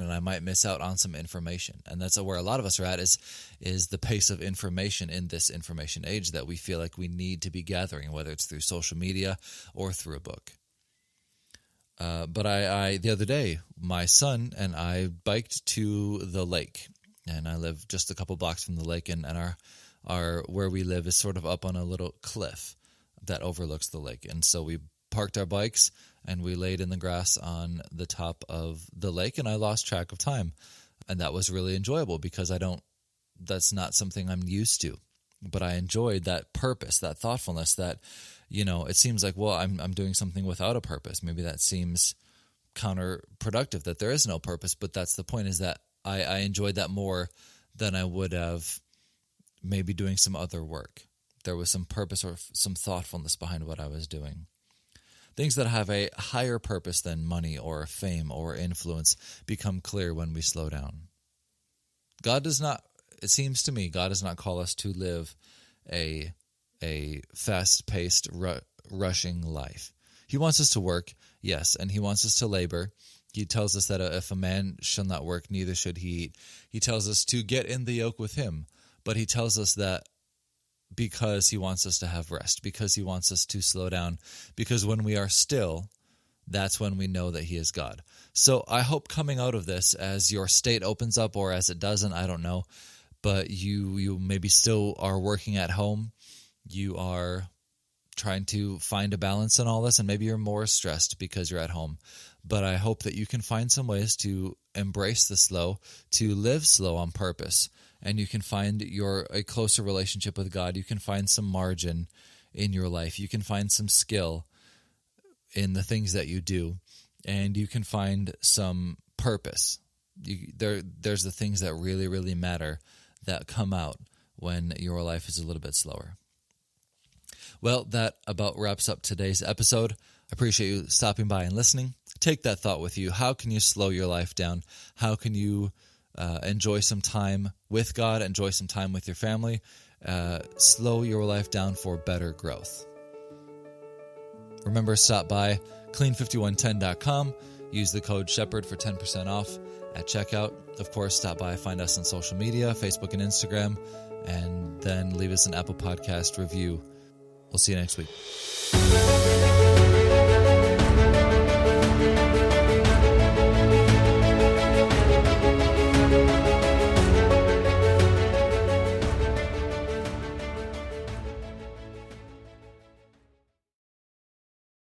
and I might miss out on some information. And that's where a lot of us are at is the pace of information in this information age that we feel like we need to be gathering, whether it's through social media or through a book. But I the other day, my son and I biked to the lake, and I live just a couple blocks from the lake, and our where we live is sort of up on a little cliff that overlooks the lake. And so we parked our bikes and we laid in the grass on the top of the lake, and I lost track of time. And that was really enjoyable because that's not something I'm used to. But I enjoyed that purpose, that thoughtfulness, that, it seems like, well, I'm doing something without a purpose. Maybe that seems counterproductive, that there is no purpose, but that's the point, is that I enjoyed that more than I would have maybe doing some other work. There was some purpose or some thoughtfulness behind what I was doing. Things that have a higher purpose than money or fame or influence become clear when we slow down. It seems to me, God does not call us to live a fast-paced, rushing life. He wants us to work, yes, and he wants us to labor. He tells us that if a man shall not work, neither should he eat. He tells us to get in the yoke with him, but he tells us that because he wants us to have rest, because he wants us to slow down, because when we are still, that's when we know that he is God. So I hope coming out of this, as your state opens up or as it doesn't, I don't know, but you maybe still are working at home, you are trying to find a balance in all this, and maybe you're more stressed because you're at home. But I hope that you can find some ways to embrace the slow, to live slow on purpose, and you can find a closer relationship with God. You can find some margin in your life. You can find some skill in the things that you do, and you can find some purpose. There's the things that really, really matter that come out when your life is a little bit slower. Well, that about wraps up today's episode. I appreciate you stopping by and listening. Take that thought with you. How can you slow your life down? How can you enjoy some time with God, enjoy some time with your family, slow your life down for better growth? Remember, stop by clean5110.com, use the code SHEPHERD for 10% off at checkout. Of course, stop by, find us on social media, Facebook and Instagram, and then leave us an Apple Podcast review. We'll see you next week.